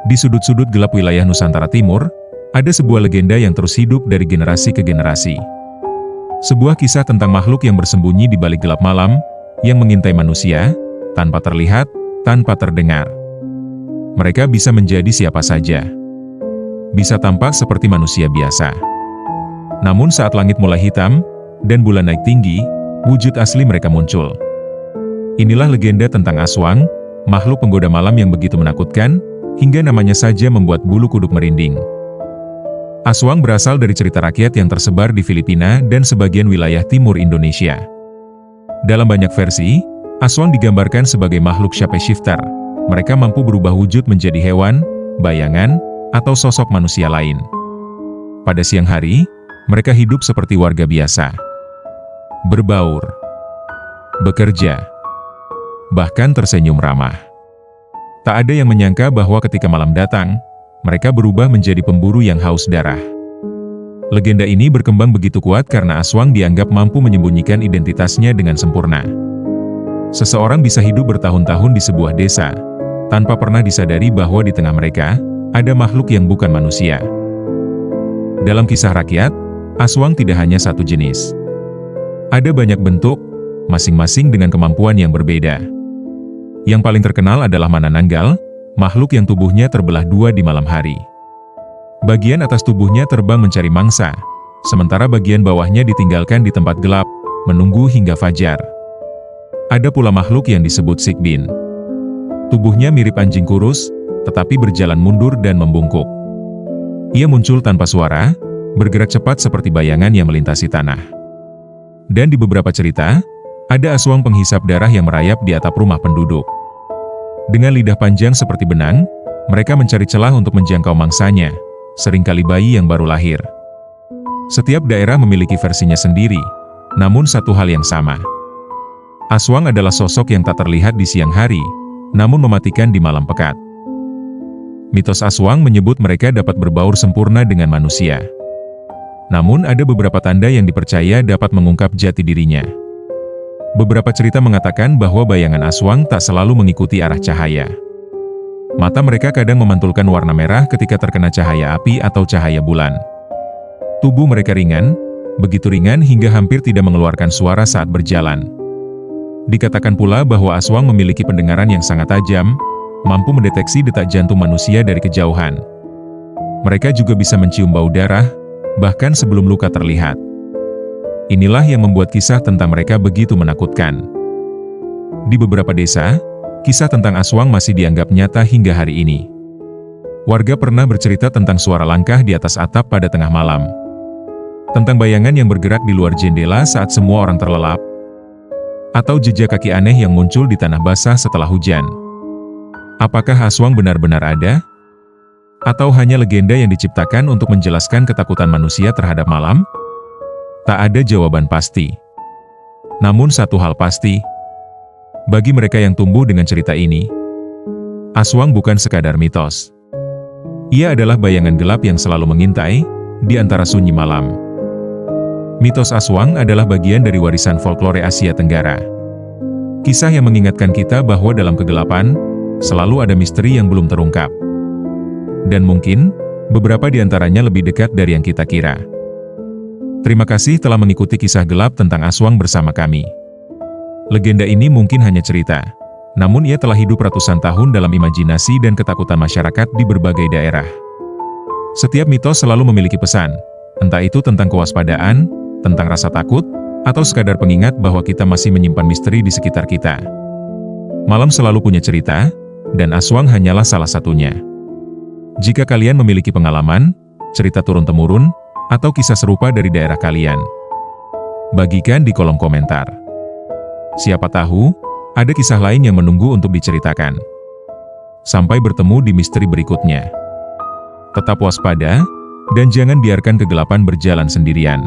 Di sudut-sudut gelap wilayah Nusantara Timur, ada sebuah legenda yang terus hidup dari generasi ke generasi. Sebuah kisah tentang makhluk yang bersembunyi di balik gelap malam, yang mengintai manusia, tanpa terlihat, tanpa terdengar. Mereka bisa menjadi siapa saja. Bisa tampak seperti manusia biasa. Namun saat langit mulai hitam, dan bulan naik tinggi, wujud asli mereka muncul. Inilah legenda tentang Aswang, makhluk penggoda malam yang begitu menakutkan, hingga namanya saja membuat bulu kuduk merinding. Aswang berasal dari cerita rakyat yang tersebar di Filipina dan sebagian wilayah timur Indonesia. Dalam banyak versi, Aswang digambarkan sebagai makhluk shapeshifter. Mereka mampu berubah wujud menjadi hewan, bayangan, atau sosok manusia lain. Pada siang hari, mereka hidup seperti warga biasa. Berbaur, bekerja, bahkan tersenyum ramah. Tak ada yang menyangka bahwa ketika malam datang, mereka berubah menjadi pemburu yang haus darah. Legenda ini berkembang begitu kuat karena Aswang dianggap mampu menyembunyikan identitasnya dengan sempurna. Seseorang bisa hidup bertahun-tahun di sebuah desa, tanpa pernah disadari bahwa di tengah mereka, ada makhluk yang bukan manusia. Dalam kisah rakyat, Aswang tidak hanya satu jenis. Ada banyak bentuk, masing-masing dengan kemampuan yang berbeda. Yang paling terkenal adalah Manananggal, makhluk yang tubuhnya terbelah dua di malam hari. Bagian atas tubuhnya terbang mencari mangsa, sementara bagian bawahnya ditinggalkan di tempat gelap, menunggu hingga fajar. Ada pula makhluk yang disebut Sikbin. Tubuhnya mirip anjing kurus, tetapi berjalan mundur dan membungkuk. Ia muncul tanpa suara, bergerak cepat seperti bayangan yang melintasi tanah. Dan di beberapa cerita, ada Aswang penghisap darah yang merayap di atap rumah penduduk. Dengan lidah panjang seperti benang, mereka mencari celah untuk menjangkau mangsanya, seringkali bayi yang baru lahir. Setiap daerah memiliki versinya sendiri, namun satu hal yang sama. Aswang adalah sosok yang tak terlihat di siang hari, namun mematikan di malam pekat. Mitos Aswang menyebut mereka dapat berbaur sempurna dengan manusia. Namun ada beberapa tanda yang dipercaya dapat mengungkap jati dirinya. Beberapa cerita mengatakan bahwa bayangan Aswang tak selalu mengikuti arah cahaya. Mata mereka kadang memantulkan warna merah ketika terkena cahaya api atau cahaya bulan. Tubuh mereka ringan, begitu ringan hingga hampir tidak mengeluarkan suara saat berjalan. Dikatakan pula bahwa Aswang memiliki pendengaran yang sangat tajam, mampu mendeteksi detak jantung manusia dari kejauhan. Mereka juga bisa mencium bau darah, bahkan sebelum luka terlihat. Inilah yang membuat kisah tentang mereka begitu menakutkan. Di beberapa desa, kisah tentang Aswang masih dianggap nyata hingga hari ini. Warga pernah bercerita tentang suara langkah di atas atap pada tengah malam. Tentang bayangan yang bergerak di luar jendela saat semua orang terlelap. Atau jejak kaki aneh yang muncul di tanah basah setelah hujan. Apakah Aswang benar-benar ada? Atau hanya legenda yang diciptakan untuk menjelaskan ketakutan manusia terhadap malam? Tak ada jawaban pasti. Namun satu hal pasti, bagi mereka yang tumbuh dengan cerita ini, Aswang bukan sekadar mitos. Ia adalah bayangan gelap yang selalu mengintai di antara sunyi malam. Mitos Aswang adalah bagian dari warisan folklore Asia Tenggara. Kisah yang mengingatkan kita bahwa dalam kegelapan, selalu ada misteri yang belum terungkap. Dan mungkin, beberapa di antaranya lebih dekat dari yang kita kira. Terima kasih telah mengikuti kisah gelap tentang Aswang bersama kami. Legenda ini mungkin hanya cerita, namun ia telah hidup ratusan tahun dalam imajinasi dan ketakutan masyarakat di berbagai daerah. Setiap mitos selalu memiliki pesan, entah itu tentang kewaspadaan, tentang rasa takut, atau sekadar pengingat bahwa kita masih menyimpan misteri di sekitar kita. Malam selalu punya cerita, dan Aswang hanyalah salah satunya. Jika kalian memiliki pengalaman, cerita turun-temurun, atau kisah serupa dari daerah kalian, bagikan di kolom komentar. Siapa tahu, ada kisah lain yang menunggu untuk diceritakan. Sampai bertemu di misteri berikutnya. Tetap waspada, dan jangan biarkan kegelapan berjalan sendirian.